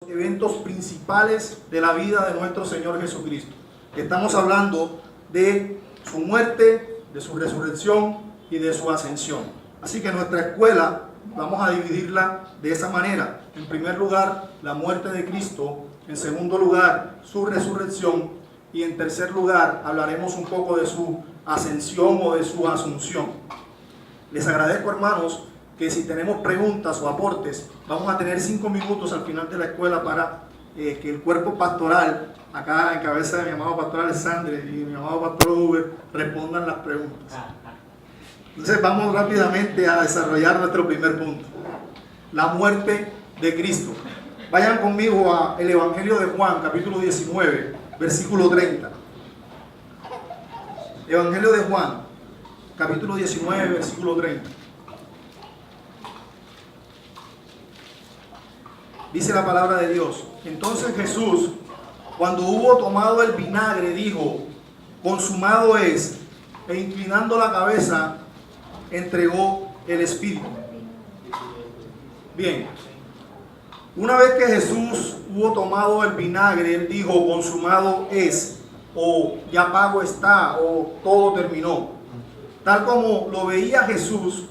Eventos principales de la vida de nuestro Señor Jesucristo. Estamos hablando de su muerte, de su resurrección y de su ascensión. Así que nuestra escuela vamos a dividirla de esa manera. En primer lugar, la muerte de Cristo. En segundo lugar, su resurrección. Y en tercer lugar, hablaremos un poco de su ascensión o de su asunción. Les agradezco, hermanos, que si tenemos preguntas o aportes, vamos a tener 5 minutos al final de la escuela para que el cuerpo pastoral, acá en cabeza de mi amado pastor Alexandre y mi amado pastor Uber, respondan las preguntas. Entonces vamos rápidamente a desarrollar nuestro primer punto, la muerte de Cristo. Vayan conmigo al Evangelio de Juan, capítulo 19, versículo 30. Evangelio de Juan, capítulo 19, versículo 30. Dice la palabra de Dios: entonces Jesús, cuando hubo tomado el vinagre, dijo: consumado es, e inclinando la cabeza, entregó el Espíritu. Bien, una vez que Jesús hubo tomado el vinagre, él dijo: consumado es, o ya pago está, o todo terminó. Tal como lo veía Jesús,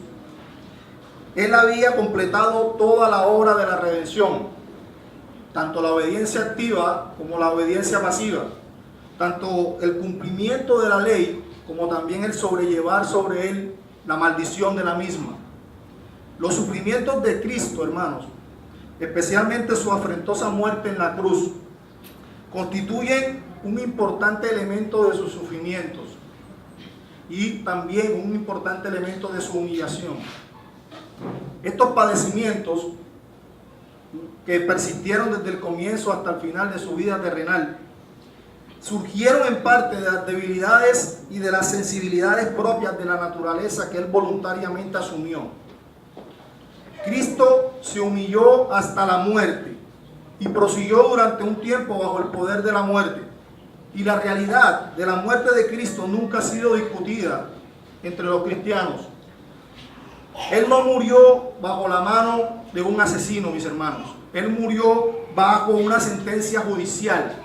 él había completado toda la obra de la redención, tanto la obediencia activa como la obediencia pasiva, tanto el cumplimiento de la ley como también el sobrellevar sobre él la maldición de la misma. Los sufrimientos de Cristo, hermanos, especialmente su afrentosa muerte en la cruz, constituyen un importante elemento de sus sufrimientos y también un importante elemento de su humillación. Estos padecimientos, que persistieron desde el comienzo hasta el final de su vida terrenal, surgieron en parte de las debilidades y de las sensibilidades propias de la naturaleza que él voluntariamente asumió. Cristo se humilló hasta la muerte y prosiguió durante un tiempo bajo el poder de la muerte. Y la realidad de la muerte de Cristo nunca ha sido discutida entre los cristianos. Él no murió bajo la mano de un asesino, mis hermanos. Él murió bajo una sentencia judicial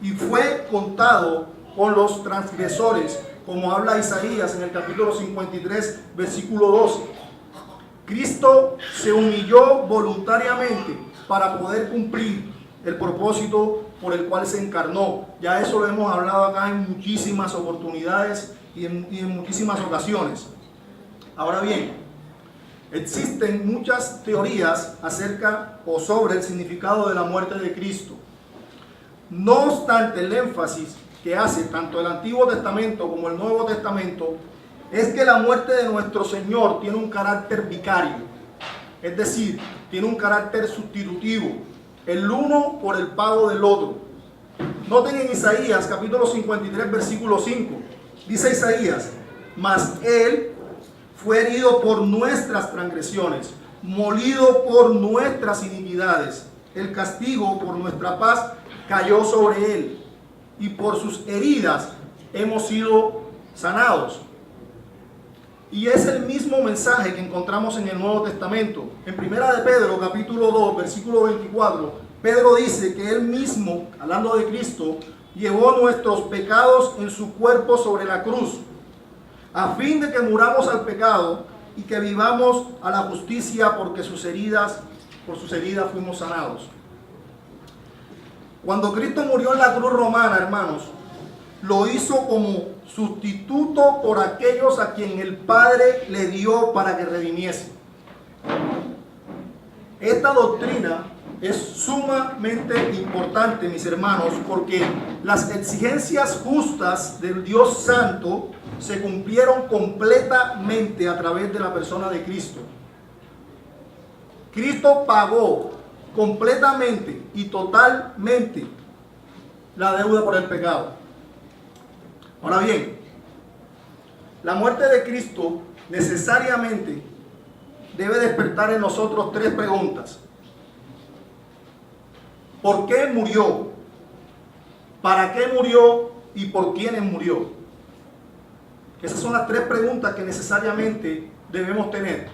y fue contado con los transgresores, como habla Isaías en el capítulo 53, versículo 12. Cristo se humilló voluntariamente para poder cumplir el propósito por el cual se encarnó. Ya eso lo hemos hablado acá en muchísimas oportunidades y en muchísimas ocasiones. Ahora bien, existen muchas teorías acerca o sobre el significado de la muerte de Cristo. No obstante, el énfasis que hace tanto el Antiguo Testamento como el Nuevo Testamento es que la muerte de nuestro Señor tiene un carácter vicario, es decir, tiene un carácter sustitutivo, el uno por el pago del otro. Noten en Isaías capítulo 53, versículo 5, dice Isaías: mas Él fue herido por nuestras transgresiones, molido por nuestras iniquidades. El castigo por nuestra paz cayó sobre él, y por sus heridas hemos sido sanados. Y es el mismo mensaje que encontramos en el Nuevo Testamento. En Primera de Pedro, capítulo 2, versículo 24, Pedro dice que él mismo, hablando de Cristo, llevó nuestros pecados en su cuerpo sobre la cruz, a fin de que muramos al pecado y que vivamos a la justicia, porque por sus heridas fuimos sanados. Cuando Cristo murió en la cruz romana, hermanos, lo hizo como sustituto por aquellos a quien el Padre le dio para que redimiese. Esta doctrina es sumamente importante, mis hermanos, porque las exigencias justas del Dios Santo se cumplieron completamente a través de la persona de Cristo. Cristo pagó completamente y totalmente la deuda por el pecado. Ahora bien, la muerte de Cristo necesariamente debe despertar en nosotros 3 preguntas. ¿Por qué murió? ¿Para qué murió? ¿Y por quiénes murió? Esas son las 3 preguntas que necesariamente debemos tener.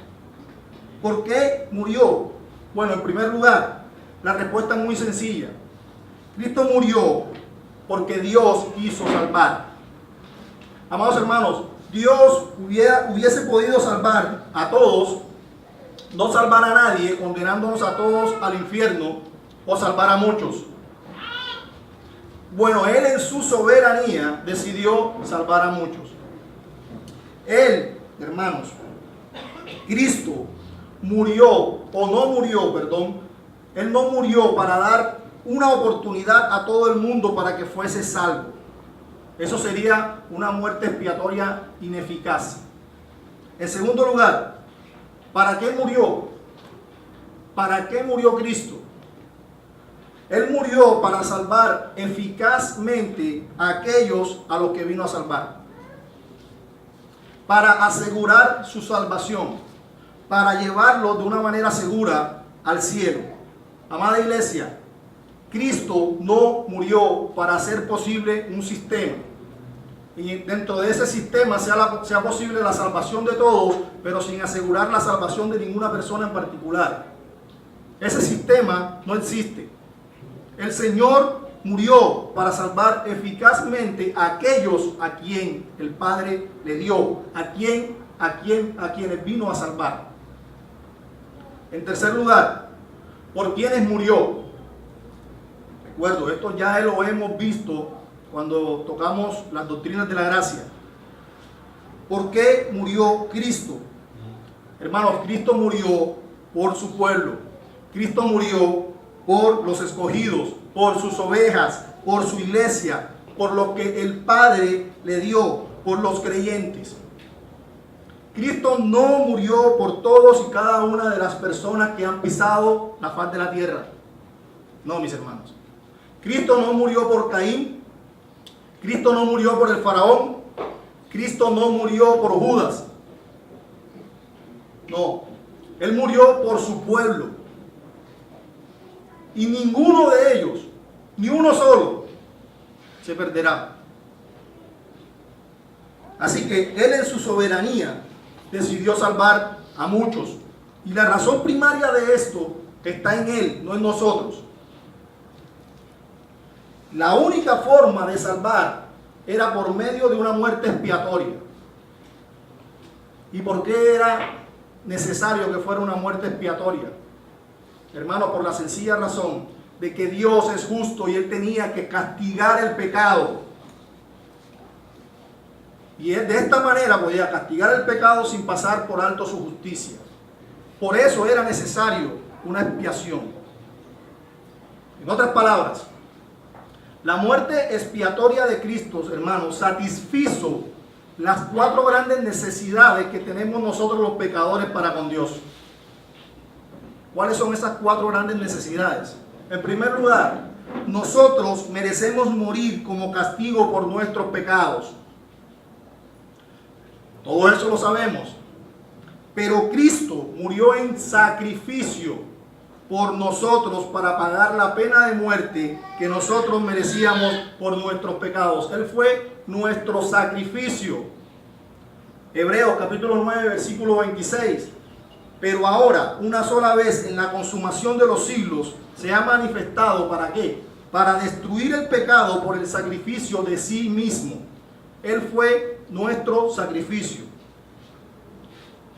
¿Por qué murió? Bueno, en primer lugar, La respuesta es muy sencilla. Cristo murió porque Dios quiso salvar. Amados hermanos, Dios hubiese podido salvar a todos, no salvar a nadie, condenándonos a todos al infierno, o salvar a muchos. Bueno, Él en su soberanía decidió salvar a muchos. Él, hermanos, Cristo murió, o no murió, perdón, Él no murió para dar una oportunidad a todo el mundo para que fuese salvo. Eso sería una muerte expiatoria ineficaz. En segundo lugar, ¿para qué murió? ¿Para qué murió Cristo? Él murió para salvar eficazmente a aquellos a los que vino a salvar. Para asegurar su salvación, para llevarlos de una manera segura al cielo. Amada iglesia, Cristo no murió para hacer posible un sistema. Y dentro de ese sistema sea posible la salvación de todos, pero sin asegurar la salvación de ninguna persona en particular. Ese sistema no existe. El Señor murió para salvar eficazmente a aquellos a quien el Padre le dio, a quienes vino a salvar. En tercer lugar, ¿por quiénes murió? Recuerdo, esto ya lo hemos visto cuando tocamos las doctrinas de la gracia. ¿Por qué murió Cristo? Hermanos, Cristo murió por su pueblo. Cristo murió por los escogidos, por sus ovejas, por su iglesia, por lo que el Padre le dio, por los creyentes. Cristo no murió por todos y cada una de las personas que han pisado la faz de la tierra. No, mis hermanos. Cristo no murió por Caín. Cristo no murió por el faraón. Cristo no murió por Judas. No. Él murió por su pueblo. Y ninguno de ellos, ni uno solo, se perderá. Así que Él en su soberanía decidió salvar a muchos. Y la razón primaria de esto está en Él, no en nosotros. La única forma de salvar era por medio de una muerte expiatoria. ¿Y por qué era necesario que fuera una muerte expiatoria? Hermano, por la sencilla razón de que Dios es justo y Él tenía que castigar el pecado. Y Él de esta manera podía castigar el pecado sin pasar por alto su justicia. Por eso era necesario una expiación. En otras palabras, la muerte expiatoria de Cristo, hermanos, satisfizo las 4 grandes necesidades que tenemos nosotros los pecadores para con Dios. ¿Cuáles son esas 4 grandes necesidades? En primer lugar, nosotros merecemos morir como castigo por nuestros pecados. Todo eso lo sabemos. Pero Cristo murió en sacrificio por nosotros para pagar la pena de muerte que nosotros merecíamos por nuestros pecados. Él fue nuestro sacrificio. Hebreos capítulo 9, versículo 26. Pero ahora, una sola vez en la consumación de los siglos, se ha manifestado, ¿para qué? Para destruir el pecado por el sacrificio de sí mismo. Él fue nuestro sacrificio.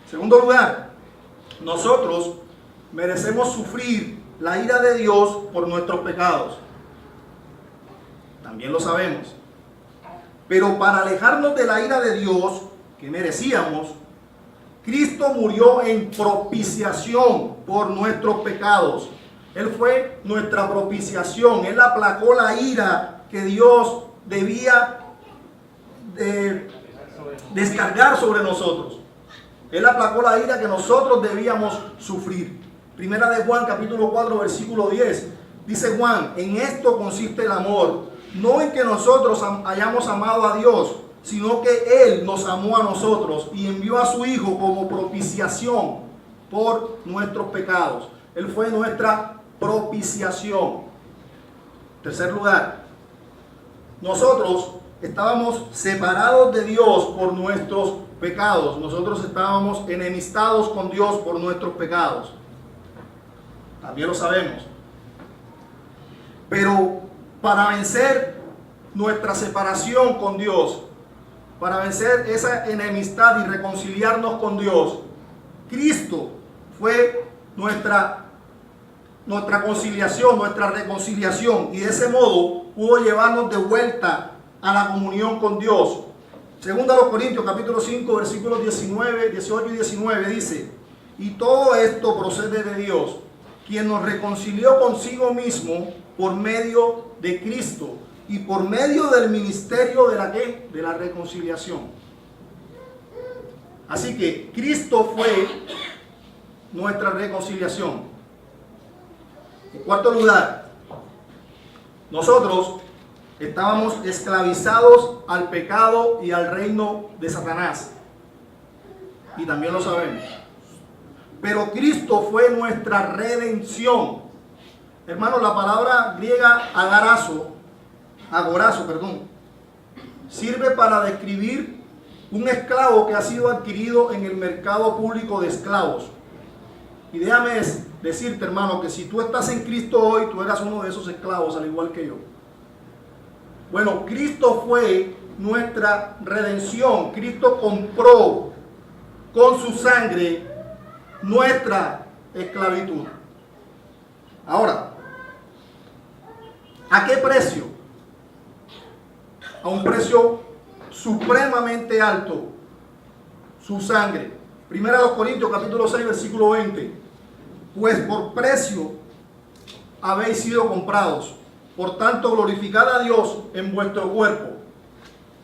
En segundo lugar, nosotros merecemos sufrir la ira de Dios por nuestros pecados. También lo sabemos. Pero para alejarnos de la ira de Dios que merecíamos, Cristo murió en propiciación por nuestros pecados. Él fue nuestra propiciación. Él aplacó la ira que Dios debía descargar sobre nosotros. Él aplacó la ira que nosotros debíamos sufrir. Primera de Juan, capítulo 4, versículo 10. Dice Juan, en esto consiste el amor, no en que nosotros hayamos amado a Dios, sino que Él nos amó a nosotros y envió a su Hijo como propiciación por nuestros pecados. Él fue nuestra propiciación. En tercer lugar, nosotros estábamos separados de Dios por nuestros pecados. Nosotros estábamos enemistados con Dios por nuestros pecados. También lo sabemos. Pero para vencer nuestra separación con Dios, para vencer esa enemistad y reconciliarnos con Dios, Cristo fue nuestra conciliación, nuestra reconciliación, y de ese modo pudo llevarnos de vuelta a la comunión con Dios. Segunda a los Corintios capítulo 5 versículos 19, 18 y 19 dice: y todo esto procede de Dios, quien nos reconcilió consigo mismo por medio de Cristo y por medio del ministerio de la ¿qué? De la reconciliación. Así que Cristo fue nuestra reconciliación. En cuarto lugar, nosotros estábamos esclavizados al pecado y al reino de Satanás. Y también lo sabemos. Pero Cristo fue nuestra redención. Hermanos, la palabra griega agorazo, sirve para describir un esclavo que ha sido adquirido en el mercado público de esclavos. Y déjame decirte, hermano, que si tú estás en Cristo hoy, tú eras uno de esos esclavos, al igual que yo. Bueno, Cristo fue nuestra redención. Cristo compró con su sangre nuestra esclavitud. Ahora, ¿a qué precio? A un precio supremamente alto. Su sangre. Primera a los Corintios capítulo 6 versículo 20. Pues por precio habéis sido comprados. Por tanto, glorificad a Dios en vuestro cuerpo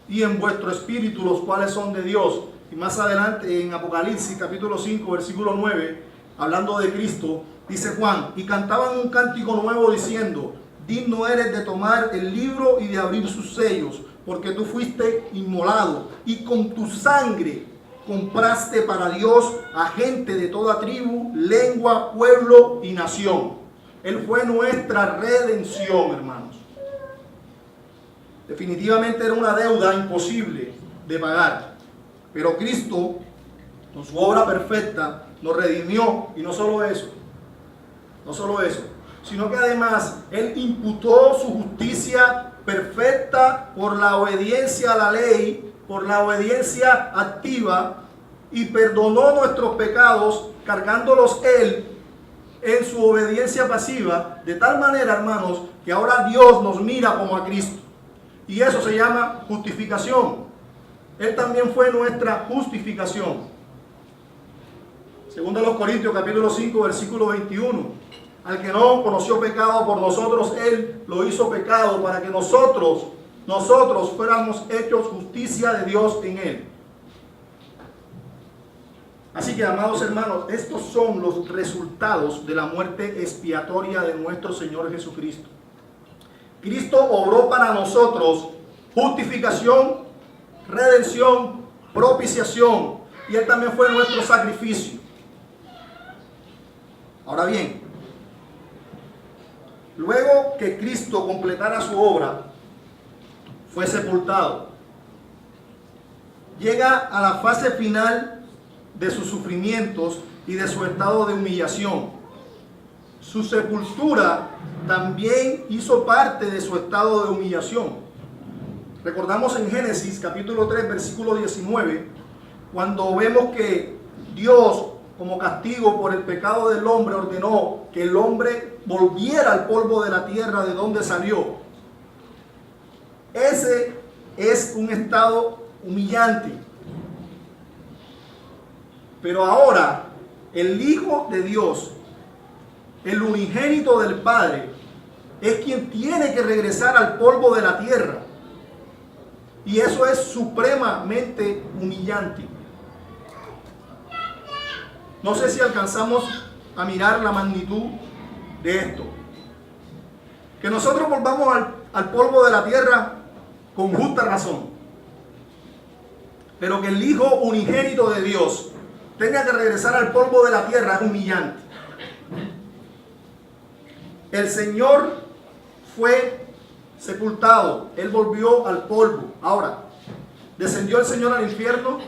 y en vuestro espíritu, los cuales son de Dios. Y más adelante en Apocalipsis capítulo 5 versículo 9, hablando de Cristo, dice Juan: y cantaban un cántico nuevo diciendo: digno eres de tomar el libro y de abrir sus sellos, porque tú fuiste inmolado y con tu sangre compraste para Dios a gente de toda tribu, lengua, pueblo y nación. Él fue nuestra redención, hermanos. Definitivamente era una deuda imposible de pagar. Pero Cristo, con su obra perfecta, nos redimió. Y no solo eso, sino que además Él imputó su justicia perfecta por la obediencia a la ley, por la obediencia activa, y perdonó nuestros pecados cargándolos Él en su obediencia pasiva, de tal manera, hermanos, que ahora Dios nos mira como a Cristo. Y eso se llama justificación. Él también fue nuestra justificación. Segunda a los Corintios capítulo 5 versículo 21. Al que no conoció pecado por nosotros, Él lo hizo pecado para que nosotros fuéramos hechos justicia de Dios en Él. Así que, amados hermanos, estos son los resultados de la muerte expiatoria de nuestro Señor Jesucristo. Cristo obró para nosotros justificación, redención, propiciación, y Él también fue nuestro sacrificio. Ahora bien, luego que Cristo completara su obra, fue sepultado. Llega a la fase final de sus sufrimientos y de su estado de humillación. Su sepultura también hizo parte de su estado de humillación. Recordamos en Génesis capítulo 3 versículo 19, cuando vemos que Dios, como castigo por el pecado del hombre, ordenó que el hombre volviera al polvo de la tierra de donde salió. Ese es un estado humillante. Pero ahora el Hijo de Dios, el unigénito del Padre, es quien tiene que regresar al polvo de la tierra. Y eso es supremamente humillante. No sé si alcanzamos a mirar la magnitud de esto. Que nosotros volvamos al polvo de la tierra con justa razón. Pero que el Hijo unigénito de Dios tenga que regresar al polvo de la tierra es humillante. El Señor fue sepultado. Él volvió al polvo. Ahora, ¿descendió el Señor al infierno?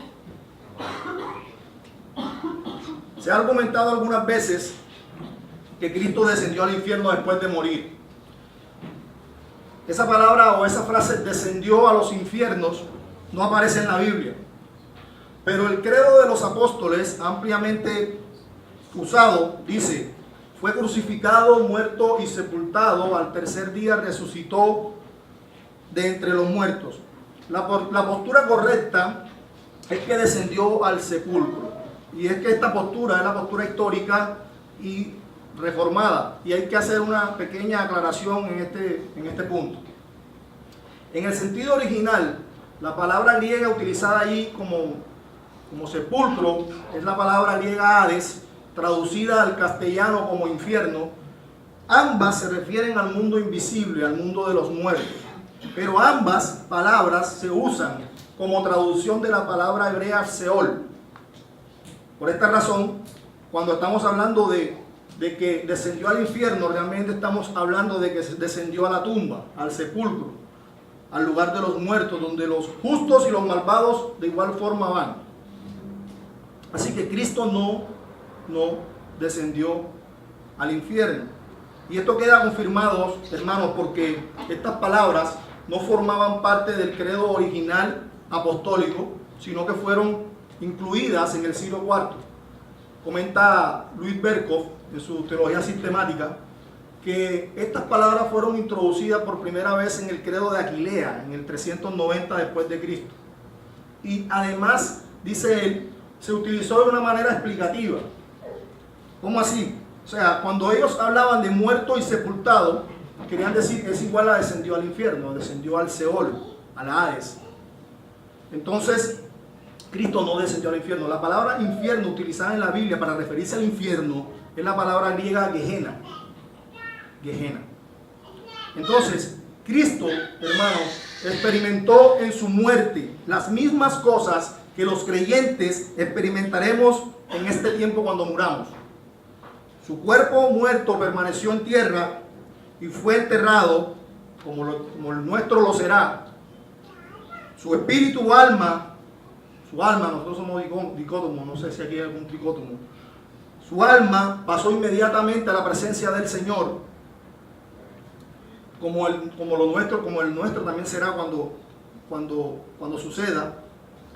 Se ha argumentado algunas veces que Cristo descendió al infierno después de morir. Esa palabra o esa frase descendió a los infiernos no aparece en la Biblia. Pero el credo de los apóstoles, ampliamente usado, dice: fue crucificado, muerto y sepultado, al tercer día resucitó de entre los muertos. La postura correcta es que descendió al sepulcro. Y es que esta postura es la postura histórica y reformada. Y hay que hacer una pequeña aclaración en este punto. En el sentido original, la palabra griega utilizada allí como sepulcro es la palabra griega Hades, traducida al castellano como infierno. Ambas se refieren al mundo invisible, al mundo de los muertos. Pero ambas palabras se usan como traducción de la palabra hebrea Seol. Por esta razón, cuando estamos hablando de que descendió al infierno, realmente estamos hablando de que descendió a la tumba, al sepulcro, al lugar de los muertos, donde los justos y los malvados de igual forma van. Así que Cristo no descendió al infierno. Y esto queda confirmado, hermanos, porque estas palabras no formaban parte del credo original apostólico, sino que fueron incluidas en el siglo IV. Comenta Luis Berkhoff en su teología sistemática que estas palabras fueron introducidas por primera vez en el credo de Aquilea en el 390 después de Cristo. Y además, dice él, se utilizó de una manera explicativa. ¿Cómo así? O sea, cuando ellos hablaban de muerto y sepultado, querían decir que es igual a descendió al infierno, descendió al Seol, al Hades. Entonces, Cristo no descendió al infierno. La palabra infierno utilizada en la Biblia para referirse al infierno es la palabra griega Gehenna. Gehenna. Entonces, Cristo, hermanos, experimentó en su muerte las mismas cosas que los creyentes experimentaremos en este tiempo cuando muramos. Su cuerpo muerto permaneció en tierra y fue enterrado como el nuestro lo será. Su espíritu, su alma, nosotros somos dicótomos, no sé si aquí hay algún tricótomo. Su alma pasó inmediatamente a la presencia del Señor, como el nuestro también será cuando suceda.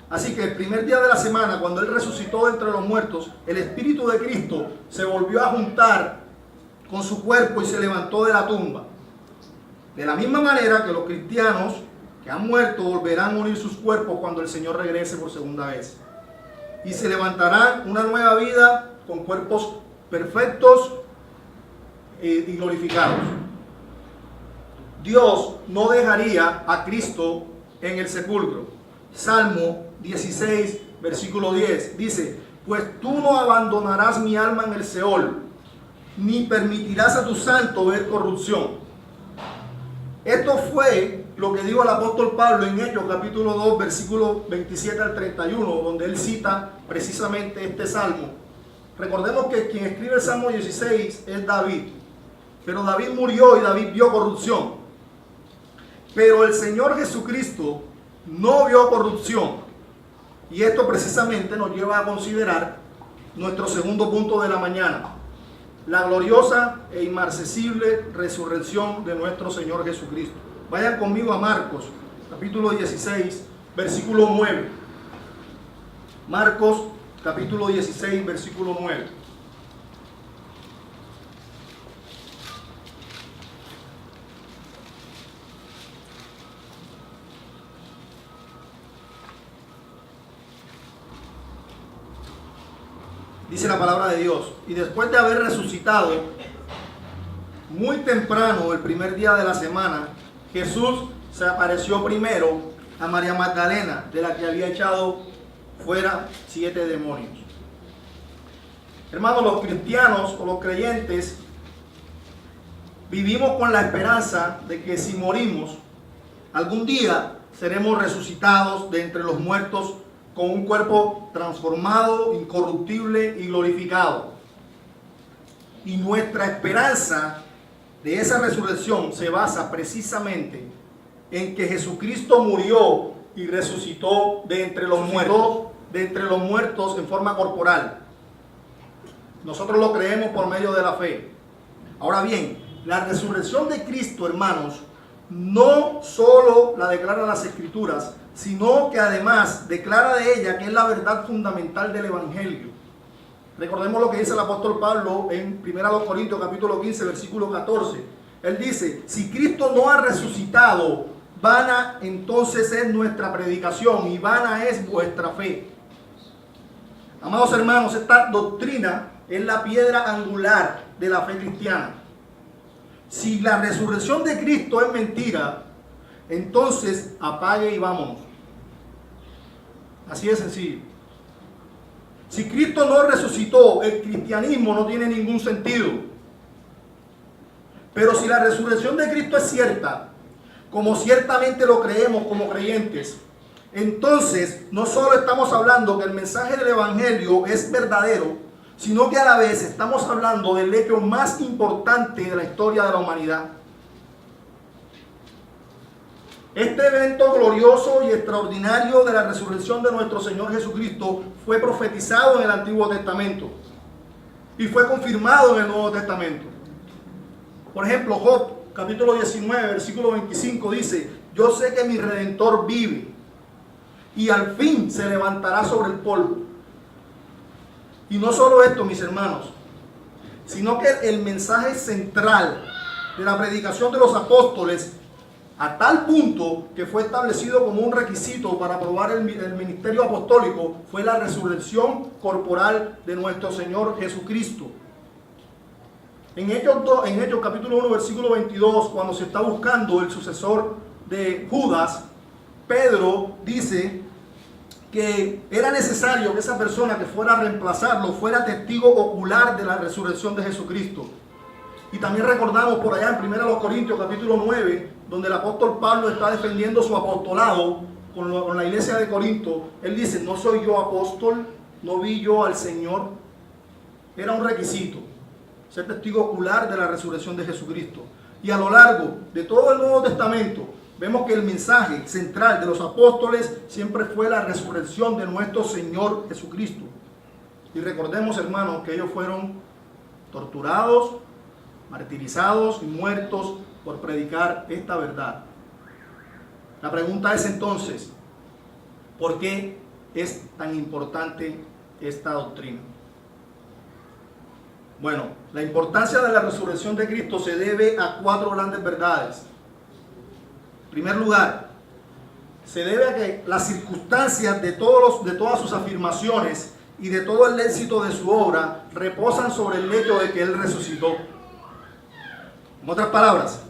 Así que el primer día de la semana, cuando Él resucitó de entre los muertos, el Espíritu de Cristo se volvió a juntar con su cuerpo y se levantó de la tumba. De la misma manera que los cristianos que han muerto volverán a unir sus cuerpos cuando el Señor regrese por segunda vez. Y se levantarán una nueva vida con cuerpos perfectos y glorificados. Dios no dejaría a Cristo en el sepulcro. Salmo 16, versículo 10, dice: pues tú no abandonarás mi alma en el Seol, ni permitirás a tu santo ver corrupción. Esto fue lo que dijo el apóstol Pablo en Hechos capítulo 2, versículo 27 al 31, donde él cita precisamente este salmo. Recordemos que quien escribe el Salmo 16 es David, pero David murió y David vio corrupción. Pero el Señor Jesucristo no vio corrupción. Y esto precisamente nos lleva a considerar nuestro segundo punto de la mañana: la gloriosa e inmarcesible resurrección de nuestro Señor Jesucristo. Vayan conmigo a Marcos, capítulo 16, versículo 9. Marcos, capítulo 16, versículo 9. Dice la palabra de Dios: y después de haber resucitado, muy temprano, el primer día de la semana, Jesús se apareció primero a María Magdalena, de la que había echado fuera 7 demonios. Hermanos, los cristianos o los creyentes vivimos con la esperanza de que si morimos, algún día seremos resucitados de entre los muertos con un cuerpo transformado, incorruptible y glorificado. Y nuestra esperanza de esa resurrección se basa precisamente en que Jesucristo murió y resucitó de entre los muertos en forma corporal. Nosotros lo creemos por medio de la fe. Ahora bien, la resurrección de Cristo, hermanos, no solo la declara las Escrituras, sino que además declara de ella que es la verdad fundamental del Evangelio. Recordemos lo que dice el apóstol Pablo en 1 Corintios capítulo 15, versículo 14. Él dice, si Cristo no ha resucitado, vana entonces es nuestra predicación y vana es vuestra fe. Amados hermanos, esta doctrina es la piedra angular de la fe cristiana. Si la resurrección de Cristo es mentira, entonces apague y vámonos. Así de sencillo. Si Cristo no resucitó, el cristianismo no tiene ningún sentido. Pero si la resurrección de Cristo es cierta, como ciertamente lo creemos como creyentes, entonces no solo estamos hablando que el mensaje del Evangelio es verdadero, sino que a la vez estamos hablando del hecho más importante de la historia de la humanidad. Este evento glorioso y extraordinario de la resurrección de nuestro Señor Jesucristo fue profetizado en el Antiguo Testamento y fue confirmado en el Nuevo Testamento. Por ejemplo, Job, capítulo 19, versículo 25 dice, yo sé que mi Redentor vive y al fin se levantará sobre el polvo. Y no solo esto, mis hermanos, sino que el mensaje central de la predicación de los apóstoles, a tal punto que fue establecido como un requisito para aprobar el ministerio apostólico, fue la resurrección corporal de nuestro Señor Jesucristo. En Hechos capítulo 1, versículo 22, cuando se está buscando el sucesor de Judas, Pedro dice que era necesario que esa persona que fuera a reemplazarlo fuera testigo ocular de la resurrección de Jesucristo. Y también recordamos por allá en 1 Corintios capítulo 9, donde el apóstol Pablo está defendiendo su apostolado con la iglesia de Corinto. Él dice, no soy yo apóstol, no vi yo al Señor. Era un requisito ser testigo ocular de la resurrección de Jesucristo. Y a lo largo de todo el Nuevo Testamento vemos que el mensaje central de los apóstoles siempre fue la resurrección de nuestro Señor Jesucristo. Y recordemos, hermanos, que ellos fueron torturados, martirizados y muertos por predicar esta verdad. La pregunta es entonces, ¿por qué es tan importante esta doctrina? Bueno, la importancia de la resurrección de Cristo se debe a 4 grandes verdades. En primer lugar, se debe a que las circunstancias de todas sus afirmaciones y de todo el éxito de su obra reposan sobre el hecho de que Él resucitó. En otras palabras,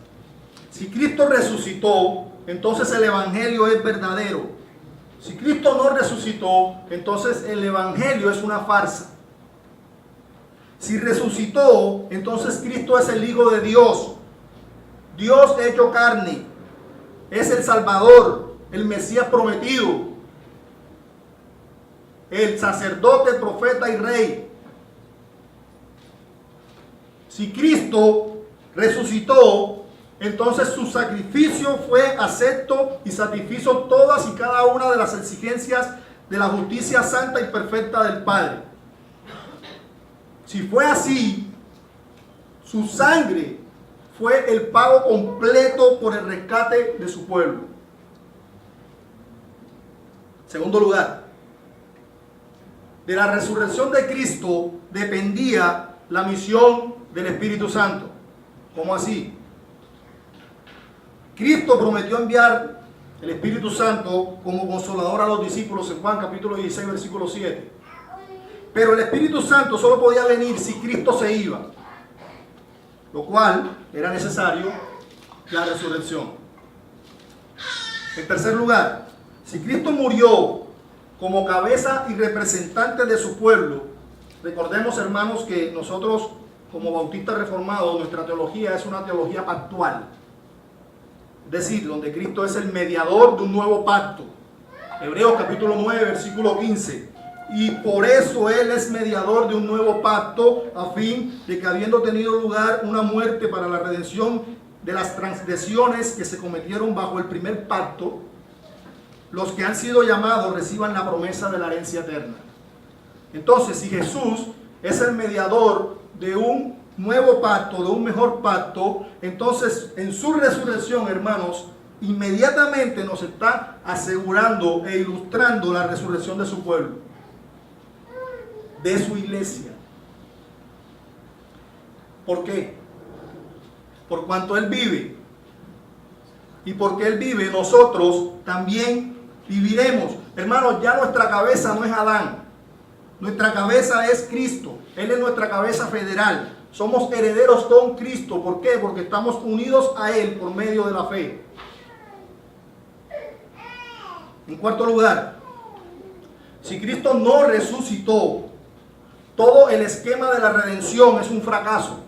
si Cristo resucitó, entonces el Evangelio es verdadero. Si Cristo no resucitó, entonces el Evangelio es una farsa. Si resucitó, entonces Cristo es el Hijo de Dios, Dios hecho carne, es el Salvador, el Mesías prometido, el sacerdote, profeta y rey. Si Cristo resucitó, entonces su sacrificio fue acepto y satisfizo todas y cada una de las exigencias de la justicia santa y perfecta del Padre. Si fue así, su sangre fue el pago completo por el rescate de su pueblo. Segundo lugar, de la resurrección de Cristo dependía la misión del Espíritu Santo. ¿Cómo así? Cristo prometió enviar el Espíritu Santo como consolador a los discípulos en Juan capítulo 16, versículo 7. Pero el Espíritu Santo solo podía venir si Cristo se iba, lo cual era necesario la resurrección. En tercer lugar, si Cristo murió como cabeza y representante de su pueblo, recordemos, hermanos, que nosotros como bautistas reformados, nuestra teología es una teología pactual. Es decir, donde Cristo es el mediador de un nuevo pacto. Hebreos capítulo 9, versículo 15. Y por eso Él es mediador de un nuevo pacto, a fin de que, habiendo tenido lugar una muerte para la redención de las transgresiones que se cometieron bajo el primer pacto, los que han sido llamados reciban la promesa de la herencia eterna. Entonces, si Jesús es el mediador de un nuevo pacto, de un mejor pacto, entonces en su resurrección, hermanos, inmediatamente nos está asegurando e ilustrando la resurrección de su pueblo, de su iglesia. ¿Por qué? Por cuanto Él vive. Y porque Él vive, nosotros también viviremos. Hermanos, ya nuestra cabeza no es Adán. Nuestra cabeza es Cristo. Él es nuestra cabeza federal. Somos herederos con Cristo. ¿Por qué? Porque estamos unidos a Él por medio de la fe. En cuarto lugar, si Cristo no resucitó, todo el esquema de la redención es un fracaso.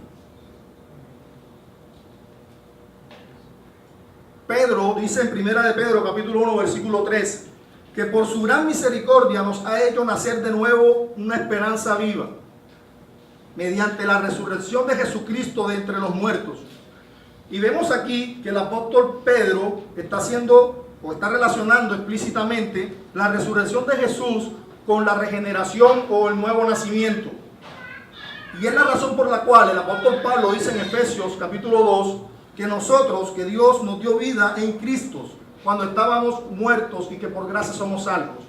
Pedro dice en 1 de Pedro capítulo 1 versículo 3 que por su gran misericordia nos ha hecho nacer de nuevo una esperanza viva mediante la resurrección de Jesucristo de entre los muertos. Y vemos aquí que el apóstol Pedro está haciendo o está relacionando explícitamente la resurrección de Jesús con la regeneración o el nuevo nacimiento. Y es la razón por la cual el apóstol Pablo dice en Efesios capítulo 2 que nosotros, que Dios nos dio vida en Cristo cuando estábamos muertos y que por gracia somos salvos.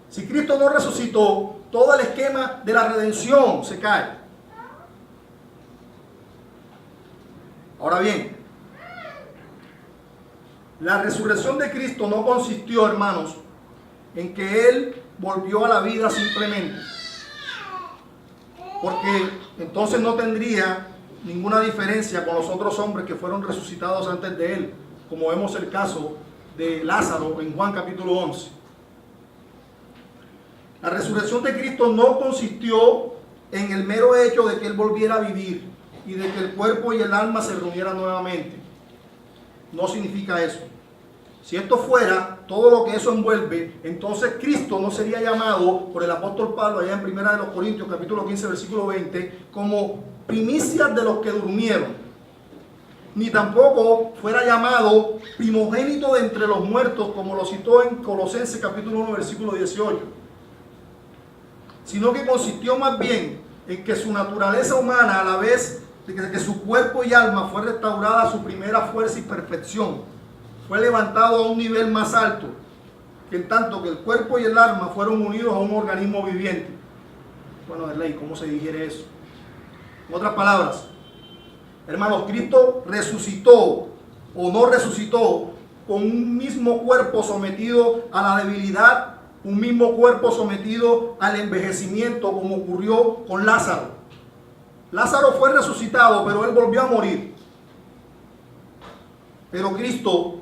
Si Cristo no resucitó, todo el esquema de la redención se cae. Ahora bien, la resurrección de Cristo no consistió, hermanos, en que Él volvió a la vida simplemente. Porque entonces no tendría ninguna diferencia con los otros hombres que fueron resucitados antes de Él, como vemos el caso de Lázaro en Juan capítulo 11. La resurrección de Cristo no consistió en el mero hecho de que Él volviera a vivir y de que el cuerpo y el alma se reunieran nuevamente. No significa eso. Si esto fuera todo lo que eso envuelve, entonces Cristo no sería llamado por el apóstol Pablo allá en 1 de los Corintios capítulo 15 versículo 20 como primicias de los que durmieron, ni tampoco fuera llamado primogénito de entre los muertos como lo citó en Colosenses capítulo 1 versículo 18, sino que consistió más bien en que su naturaleza humana, a la vez de que su cuerpo y alma fue restaurada a su primera fuerza y perfección, fue levantado a un nivel más alto, que en tanto que el cuerpo y el alma fueron unidos a un organismo viviente. Bueno, de ley, ¿cómo se digiere eso? En otras palabras, hermanos, Cristo resucitó o no resucitó con un mismo cuerpo sometido a la debilidad, un mismo cuerpo sometido al envejecimiento, como ocurrió con Lázaro. Lázaro fue resucitado, pero él volvió a morir. Pero Cristo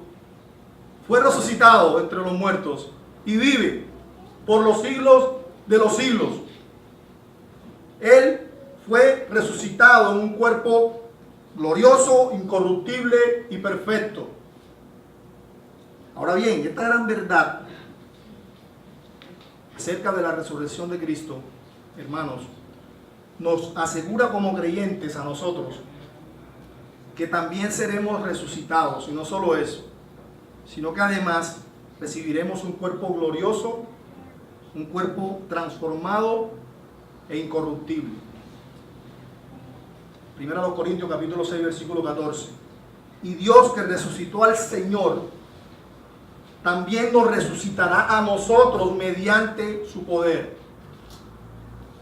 fue resucitado entre los muertos y vive por los siglos de los siglos. Él fue resucitado en un cuerpo glorioso, incorruptible y perfecto. Ahora bien, esta gran verdad acerca de la resurrección de Cristo, hermanos, nos asegura como creyentes a nosotros que también seremos resucitados. Y no solo eso, sino que además recibiremos un cuerpo glorioso, un cuerpo transformado e incorruptible. 1 Corintios capítulo 6 versículo 14. Y Dios, que resucitó al Señor, también nos resucitará a nosotros mediante su poder.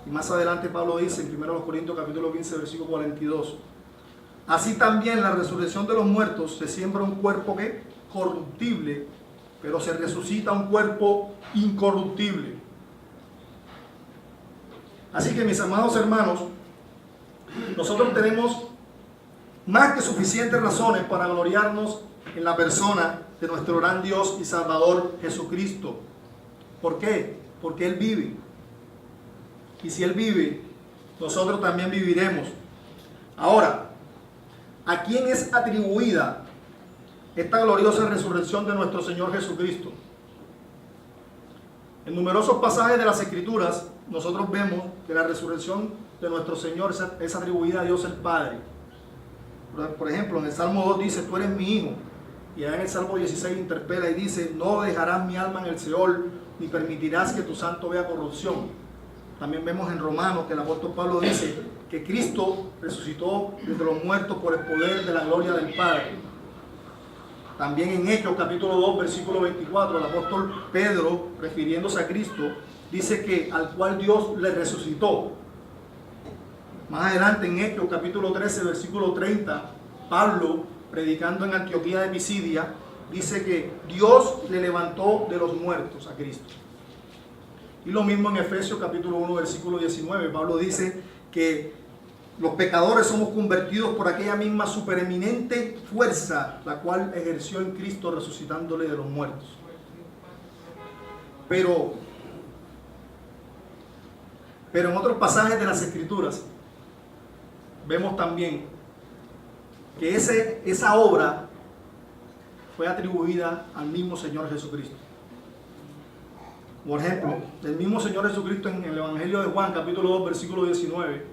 Y más adelante Pablo dice en 1 Corintios capítulo 15 versículo 42. Así también la resurrección de los muertos, se siembra un cuerpo que corruptible, pero se resucita un cuerpo incorruptible. Así que, mis amados hermanos, nosotros tenemos más que suficientes razones para gloriarnos en la persona de nuestro gran Dios y Salvador Jesucristo. ¿Por qué? Porque Él vive. Y si Él vive, nosotros también viviremos. Ahora, ¿a quién es atribuida esta gloriosa resurrección de nuestro Señor Jesucristo? En numerosos pasajes de las Escrituras, nosotros vemos que la resurrección de nuestro Señor es atribuida a Dios el Padre. Por ejemplo, en el Salmo 2 dice, tú eres mi hijo. Y allá en el Salmo 16 interpela y dice, no dejarás mi alma en el Seol, ni permitirás que tu santo vea corrupción. También vemos en Romanos que el apóstol Pablo dice que Cristo resucitó de entre los muertos por el poder de la gloria del Padre. También en Hechos capítulo 2 versículo 24 el apóstol Pedro, refiriéndose a Cristo, dice que al cual Dios le resucitó. Más adelante en Hechos capítulo 13 versículo 30, Pablo, predicando en Antioquía de Pisidia, dice que Dios le levantó de los muertos a Cristo. Y lo mismo en Efesios capítulo 1 versículo 19, Pablo dice que los pecadores somos convertidos por aquella misma supereminente fuerza, la cual ejerció en Cristo resucitándole de los muertos. Pero en otros pasajes de las Escrituras vemos también que esa obra fue atribuida al mismo Señor Jesucristo. Por ejemplo, el mismo Señor Jesucristo en el Evangelio de Juan, capítulo 2, versículo 19,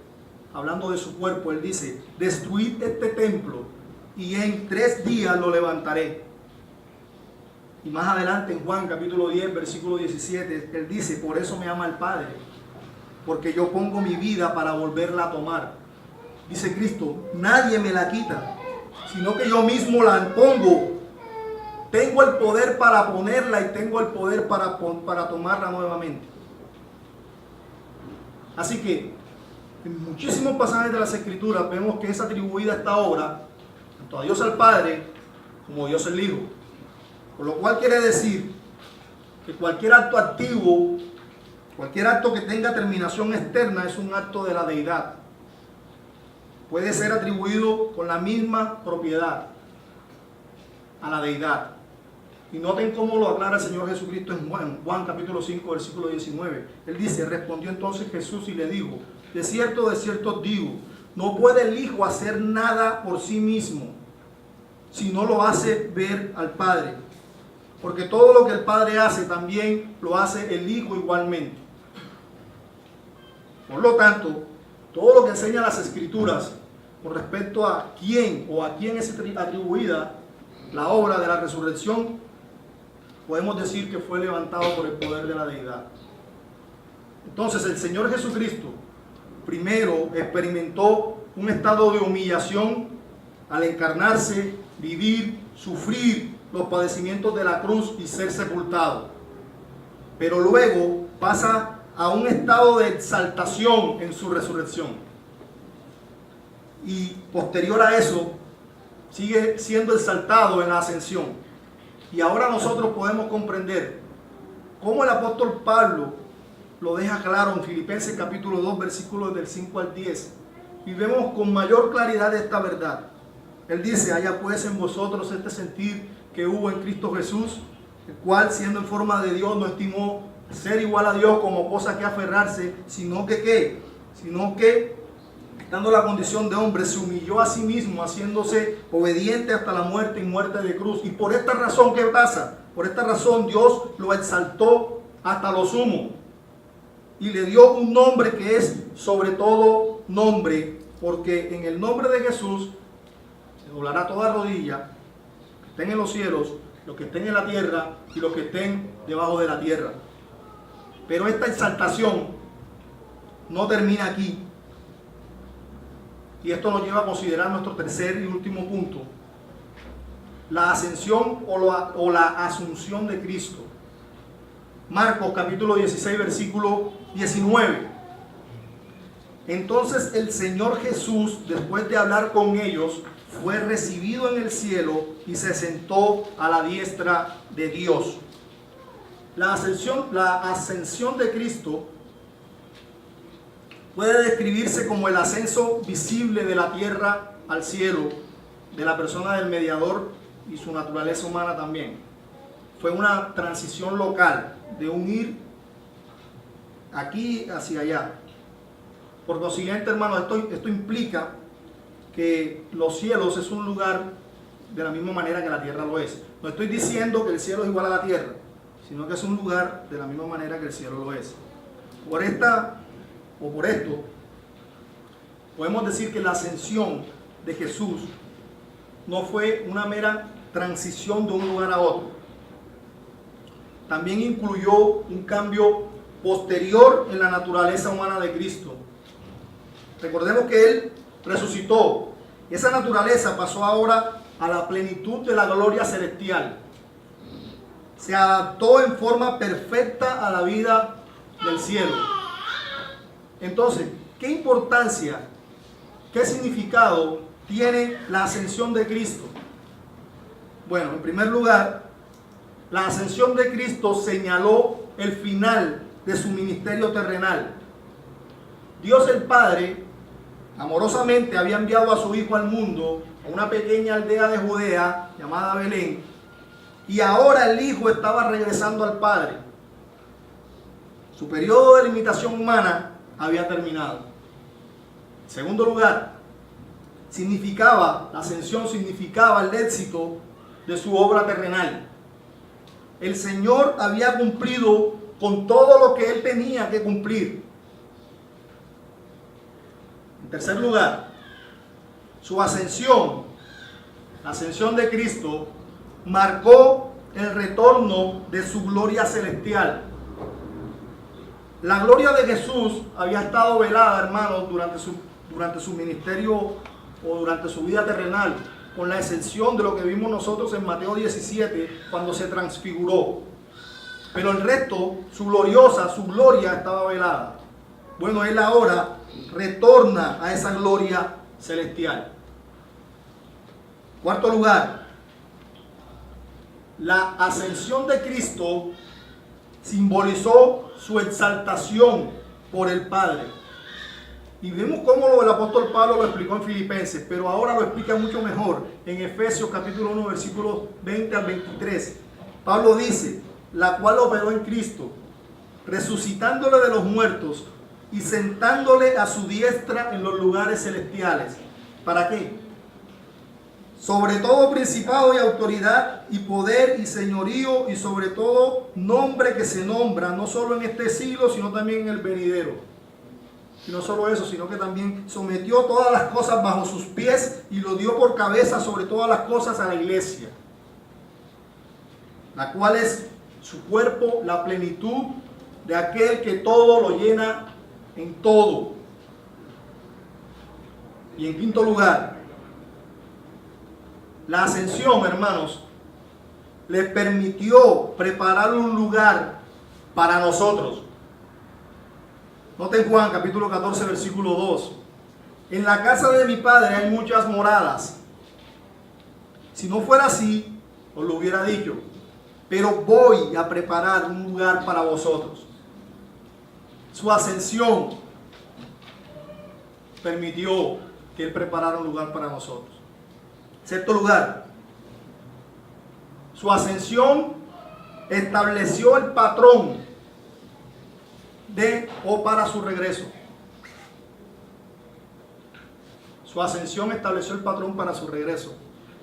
hablando de su cuerpo, Él dice: destruid este templo y en 3 días lo levantaré. Y más adelante en Juan, capítulo 10, versículo 17, Él dice: por eso me ama el Padre, porque yo pongo mi vida para volverla a tomar. Dice Cristo: nadie me la quita, sino que yo mismo la pongo. Tengo el poder para ponerla y tengo el poder para tomarla nuevamente. Así que en muchísimos pasajes de las Escrituras vemos que es atribuida esta obra tanto a Dios el Padre como a Dios el Hijo. Por lo cual quiere decir que cualquier acto activo, cualquier acto que tenga terminación externa es un acto de la deidad. Puede ser atribuido con la misma propiedad a la deidad. Y noten cómo lo aclara el Señor Jesucristo en Juan capítulo 5, versículo 19. Él dice: respondió entonces Jesús y le dijo: de cierto os digo, no puede el Hijo hacer nada por sí mismo, si no lo hace ver al Padre. Porque todo lo que el Padre hace, también lo hace el Hijo igualmente. Por lo tanto, todo lo que enseñan las Escrituras con respecto a quién o a quién es atribuida la obra de la resurrección, podemos decir que fue levantado por el poder de la deidad. Entonces el Señor Jesucristo primero experimentó un estado de humillación al encarnarse, vivir, sufrir los padecimientos de la cruz y ser sepultado. Pero luego pasa a un estado de exaltación en su resurrección. Y posterior a eso, sigue siendo exaltado en la ascensión. Y ahora nosotros podemos comprender cómo el apóstol Pablo lo deja claro en Filipenses capítulo 2, versículos del 5 al 10. Y vemos con mayor claridad esta verdad. Él dice: haya pues en vosotros este sentir que hubo en Cristo Jesús, el cual siendo en forma de Dios no estimó ser igual a Dios como cosa que aferrarse, sino que dando la condición de hombre, se humilló a sí mismo, haciéndose obediente hasta la muerte y muerte de cruz. Y por esta razón, ¿qué pasa? Por esta razón Dios lo exaltó hasta lo sumo y le dio un nombre que es sobre todo nombre, porque en el nombre de Jesús se doblará toda rodilla, que estén en los cielos, los que estén en la tierra y los que estén debajo de la tierra. Pero esta exaltación no termina aquí. Y esto nos lleva a considerar nuestro tercer y último punto: la ascensión o la asunción de Cristo. Marcos capítulo 16, versículo 19. Entonces el Señor Jesús, después de hablar con ellos, fue recibido en el cielo y se sentó a la diestra de Dios. La ascensión de Cristo puede describirse como el ascenso visible de la tierra al cielo de la persona del mediador y su naturaleza humana también. Fue una transición local de un ir aquí hacia allá. Por consiguiente, hermano, esto implica que los cielos es un lugar de la misma manera que la tierra lo es. No estoy diciendo que el cielo es igual a la tierra, sino que es un lugar de la misma manera que el cielo lo es. Por esto, podemos decir que la ascensión de Jesús no fue una mera transición de un lugar a otro. También incluyó un cambio posterior en la naturaleza humana de Cristo. Recordemos que Él resucitó. Esa naturaleza pasó ahora a la plenitud de la gloria celestial. Se adaptó en forma perfecta a la vida del cielo. Entonces, ¿qué importancia, qué significado tiene la ascensión de Cristo? Bueno, en primer lugar, la ascensión de Cristo señaló el final de su ministerio terrenal. Dios el Padre amorosamente había enviado a su Hijo al mundo, a una pequeña aldea de Judea llamada Belén, y ahora el Hijo estaba regresando al Padre. Su periodo de limitación humana había terminado. En segundo lugar, la ascensión significaba el éxito de su obra terrenal. El Señor había cumplido con todo lo que Él tenía que cumplir. En tercer lugar, su ascensión, la ascensión de Cristo, marcó el retorno de su gloria celestial. La gloria de Jesús había estado velada, hermanos, durante su ministerio o durante su vida terrenal, con la excepción de lo que vimos nosotros en Mateo 17, cuando se transfiguró. Pero el resto, su gloria estaba velada. Bueno, Él ahora retorna a esa gloria celestial. Cuarto lugar, la ascensión de Cristo simbolizó su exaltación por el Padre. Y vemos cómo el apóstol Pablo lo explicó en Filipenses, pero ahora lo explica mucho mejor en Efesios capítulo 1, versículos 20 al 23. Pablo dice: la cual operó en Cristo, resucitándole de los muertos y sentándole a su diestra en los lugares celestiales. ¿Para qué? Sobre todo principado y autoridad y poder y señorío y sobre todo nombre que se nombra, no solo en este siglo, sino también en el venidero. Y no solo eso, sino que también sometió todas las cosas bajo sus pies y lo dio por cabeza sobre todas las cosas a la iglesia, la cual es su cuerpo, la plenitud de aquel que todo lo llena en todo. Y en quinto lugar, la ascensión, hermanos, les permitió preparar un lugar para nosotros. Noten Juan capítulo 14, versículo 2. En la casa de mi Padre hay muchas moradas. Si no fuera así, os lo hubiera dicho. Pero voy a preparar un lugar para vosotros. Su ascensión permitió que Él preparara un lugar para nosotros. Sexto lugar, su ascensión estableció el patrón para su regreso. Su ascensión estableció el patrón para su regreso.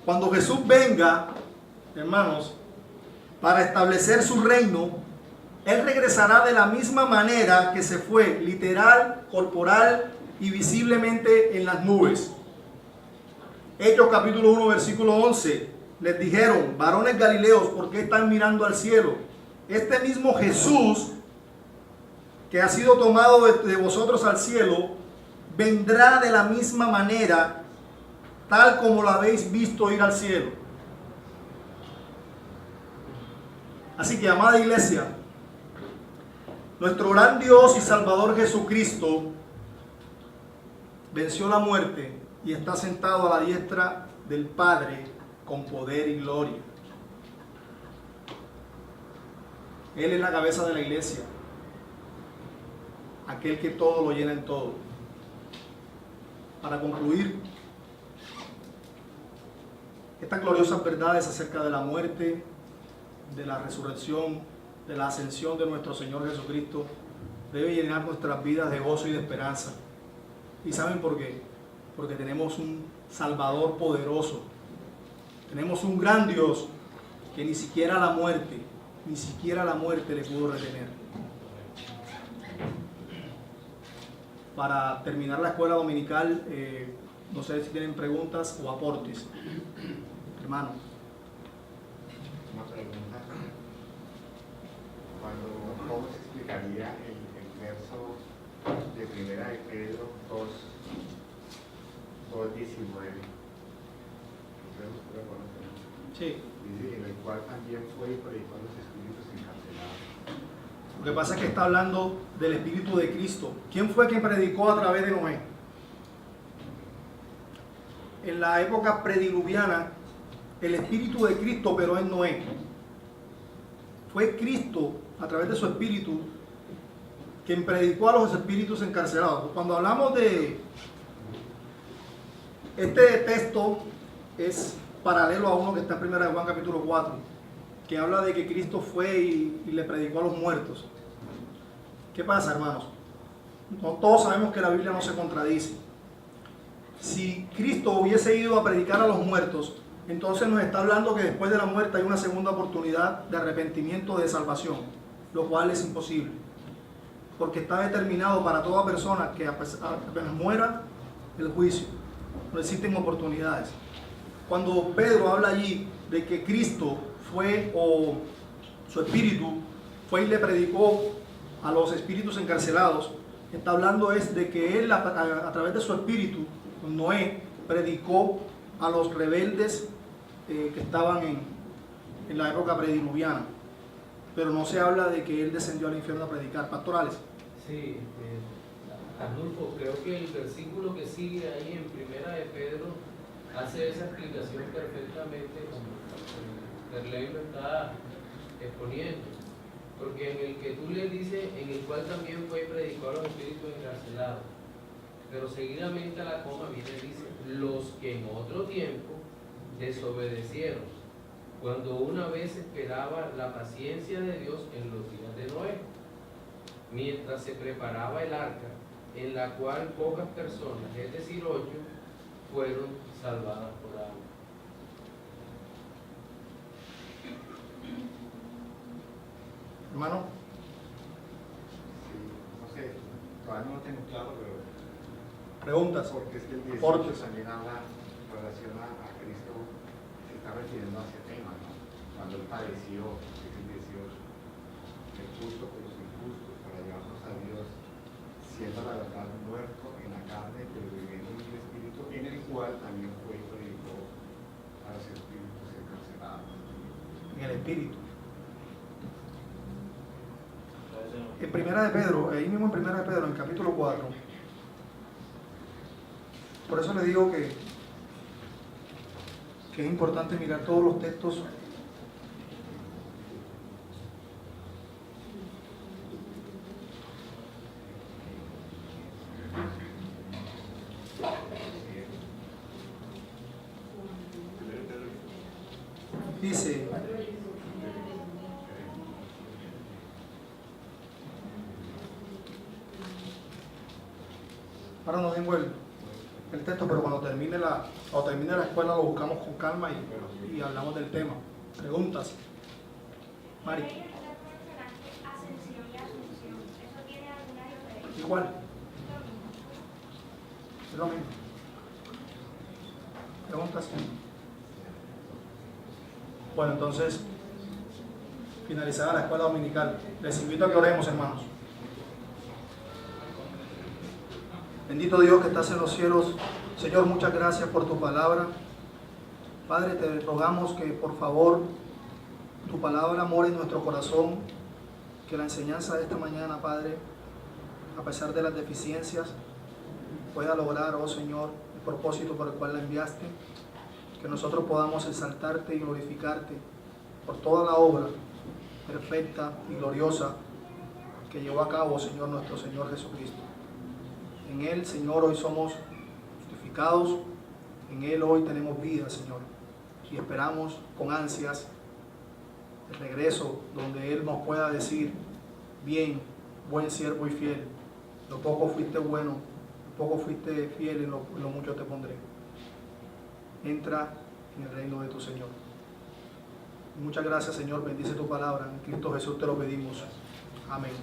Cuando Jesús venga, hermanos, para establecer su reino, Él regresará de la misma manera que se fue, literal, corporal y visiblemente en las nubes. Hechos capítulo 1, versículo 11. Les dijeron: varones galileos, ¿por qué están mirando al cielo? Este mismo Jesús que ha sido tomado de vosotros al cielo, vendrá de la misma manera, tal como lo habéis visto ir al cielo. Así que, amada iglesia, nuestro gran Dios y Salvador Jesucristo venció la muerte y está sentado a la diestra del Padre con poder y gloria. Él es la cabeza de la iglesia, aquel que todo lo llena en todo. Para concluir, estas gloriosas verdades acerca de la muerte, de la resurrección, de la ascensión de nuestro Señor Jesucristo debe llenar nuestras vidas de gozo y de esperanza. ¿Y saben por qué? Porque tenemos un Salvador poderoso. Tenemos un gran Dios que ni siquiera la muerte le pudo retener. Para terminar la escuela dominical, no sé si tienen preguntas o aportes. Hermano. Una pregunta. Cuando Job explica explicaría el verso de Primera de Pedro 2:19. Sí. Dice, en el cual también fue y predicó a los espíritus encarcelados. Lo que pasa es que está hablando del Espíritu de Cristo. ¿Quién fue quien predicó a través de Noé? En la época prediluviana, el Espíritu de Cristo operó en Noé. Fue Cristo, a través de su Espíritu, quien predicó a los espíritus encarcelados. Cuando hablamos de este texto, es paralelo a uno que está en 1 Juan capítulo 4, que habla de que Cristo fue y le predicó a los muertos. ¿Qué pasa, hermanos? No, todos sabemos que la Biblia no se contradice. Si Cristo hubiese ido a predicar a los muertos, entonces nos está hablando que después de la muerte hay una segunda oportunidad de arrepentimiento, de salvación, lo cual es imposible, porque está determinado para toda persona que apenas muera el juicio. No existen oportunidades. Cuando Pedro habla allí de que Cristo fue, o su espíritu fue y le predicó a los espíritus encarcelados, está hablando es de que él a través de su espíritu, Noé, predicó a los rebeldes que estaban en la época prediluviana, pero no se habla de que él descendió al infierno a predicar. Pastorales. Sí, Arnulfo, creo que el versículo que sigue ahí en Primera de Pedro hace esa explicación perfectamente como Perley lo está exponiendo, porque en el que tú le dices, en el cual también fue y predicó a los espíritus encarcelados, pero seguidamente a la coma viene y dice, los que en otro tiempo desobedecieron, cuando una vez esperaba la paciencia de Dios en los días de Noé, mientras se preparaba el arca, en la cual pocas personas, es decir 8, fueron salvadas por agua. Hermano. Sí, no sé, todavía no lo tengo claro, pero... Preguntas. Porque es que el 18 también habla en relación a Cristo, se está refiriendo a ese tema, ¿no? Cuando él padeció, es el 18, el justo por los injustos, para llevarnos a Dios, siendo la verdad muerto en la carne, pero viviendo en el Espíritu, en el cual también fue y predicó a los espíritus encarcelados. En el Espíritu. En Primera de Pedro, ahí mismo en Primera de Pedro, en el capítulo 4, por eso le digo que es importante mirar todos los textos. Dice, ahora no tengo el texto, pero cuando termine la escuela lo buscamos con calma y hablamos del tema. Preguntas. Mari. Igual. Es lo mismo. Preguntas. Bueno, entonces, finalizada la escuela dominical, les invito a que oremos, hermanos. Bendito Dios que estás en los cielos. Señor, muchas gracias por tu palabra. Padre, te rogamos que por favor tu palabra more en nuestro corazón, que la enseñanza de esta mañana, Padre, a pesar de las deficiencias, pueda lograr, oh Señor, el propósito por el cual la enviaste, que nosotros podamos exaltarte y glorificarte por toda la obra perfecta y gloriosa que llevó a cabo, Señor, nuestro Señor Jesucristo. En Él, Señor, hoy somos justificados, en Él hoy tenemos vida, Señor, y esperamos con ansias el regreso donde Él nos pueda decir, bien, buen siervo y fiel, lo poco fuiste bueno, lo poco fuiste fiel, en lo mucho te pondré. Entra en el reino de tu Señor. Muchas gracias, Señor, bendice tu palabra, en Cristo Jesús te lo pedimos. Amén.